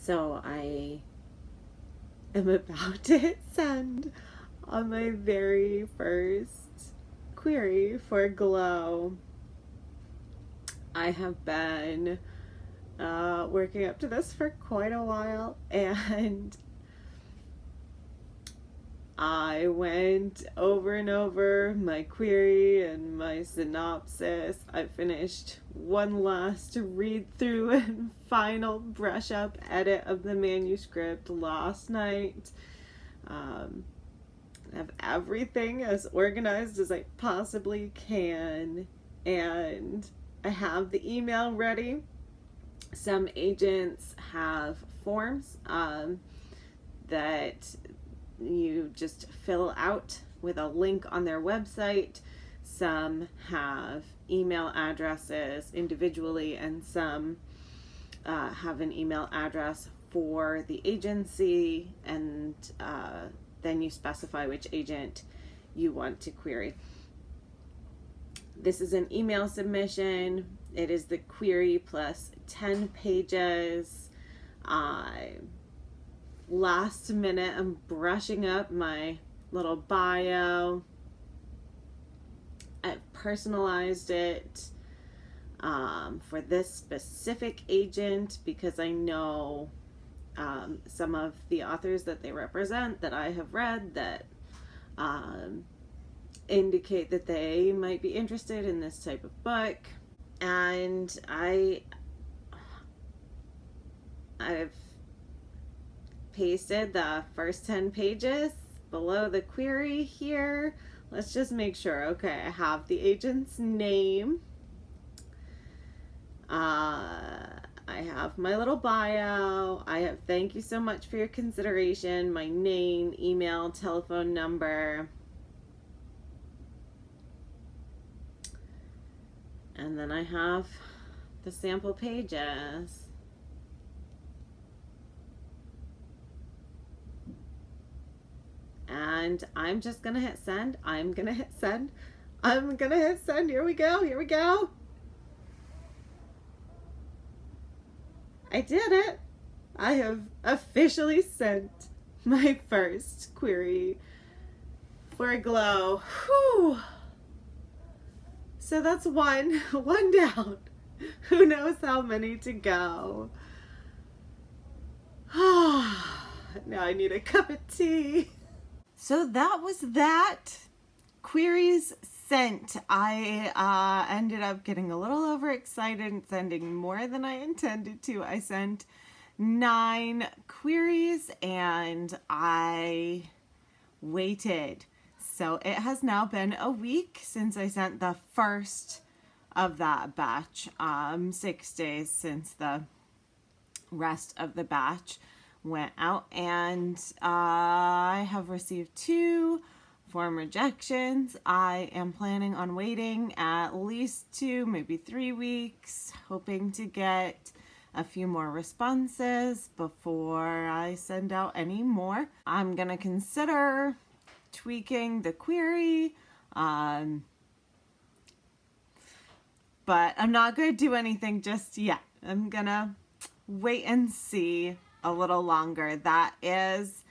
So I am about to hit send on my very first query for Glow. I have been working up to this for quite a while, and I went over and over my query and my synopsis. I finished one last read through and final brush up edit of the manuscript last night. I have everything as organized as I possibly can, and I have the email ready. Some agents have forms that you just fill out with a link on their website. Some have email addresses individually, and some have an email address for the agency, and then you specify which agent you want to query. This is an email submission. It is the query plus 10 pages. Last minute, I'm brushing up my little bio. I've personalized it for this specific agent because I know some of the authors that they represent that I have read that indicate that they might be interested in this type of book. And I've pasted the first 10 pages below the query here. Let's just make sure. Okay, I have the agent's name. I have my little bio. I have thank you so much for your consideration, my name, email, telephone number. And then I have the sample pages. And I'm just gonna hit send. I'm gonna hit send. I'm gonna hit send. Here we go. Here we go. I did it. I have officially sent my first query for Glow. Whew. So that's one down. Who knows how many to go. Now I need a cup of tea. So that was that. Queries sent. I ended up getting a little overexcited and sending more than I intended to. I sent 9 queries and I waited. So it has now been a week since I sent the first of that batch. 6 days since the rest of the batch went out, and I have received 2 form rejections. I am planning on waiting at least 2, maybe 3 weeks, hoping to get a few more responses before I send out any more. I'm gonna consider tweaking the query, but I'm not going to do anything just yet. I'm gonna wait and see a little longer. That is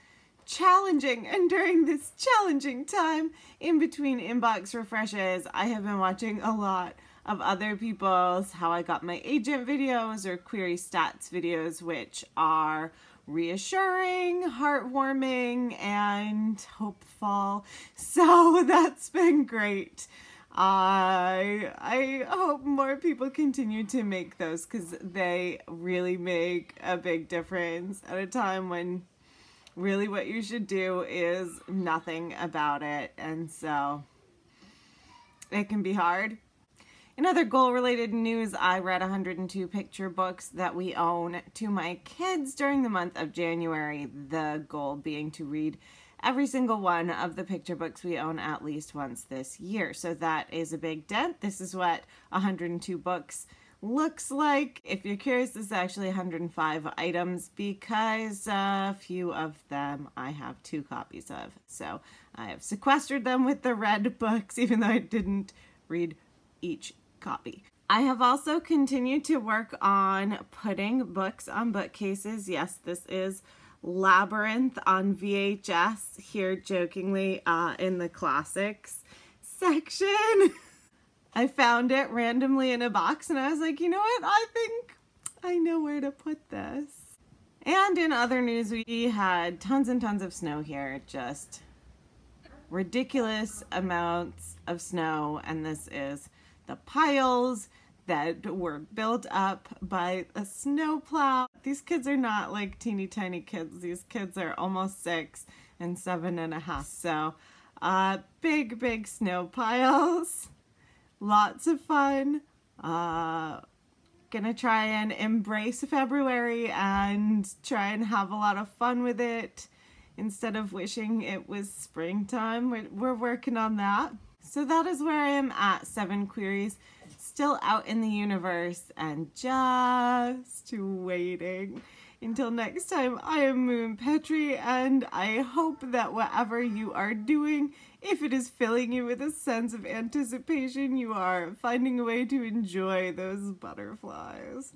challenging, and during this challenging time in between inbox refreshes, I have been watching a lot of other people's How I Got My Agent videos or query stats videos, which are reassuring, heartwarming, and hopeful. So that's been great. I hope more people continue to make those, because they really make a big difference at a time when really what you should do is nothing about it, and so it can be hard. In other goal-related news, I read 102 picture books that we own to my kids during the month of January, the goal being to read every single one of the picture books we own at least once this year. So that is a big dent. This is what 102 books looks like. If you're curious, this is actually 105 items because a few of them I have 2 copies of. So I have sequestered them with the red books, even though I didn't read each copy. I have also continued to work on putting books on bookcases. Yes, this is Labyrinth on VHS here jokingly in the classics section. I found it randomly in a box and I was like, you know what? I think I know where to put this. And in other news, we had tons and tons of snow here, just ridiculous amounts of snow. And this is the piles that were built up by a snowplow. These kids are not like teeny tiny kids. These kids are almost 6 and 7.5. So big snow piles. Lots of fun. Gonna try and embrace February and try and have a lot of fun with it instead of wishing it was springtime. We're working on that. So that is where I am at 7 queries, still out in the universe and just waiting until next time. I am Moon Petrie, and I hope that whatever you are doing, if it is filling you with a sense of anticipation, you are finding a way to enjoy those butterflies.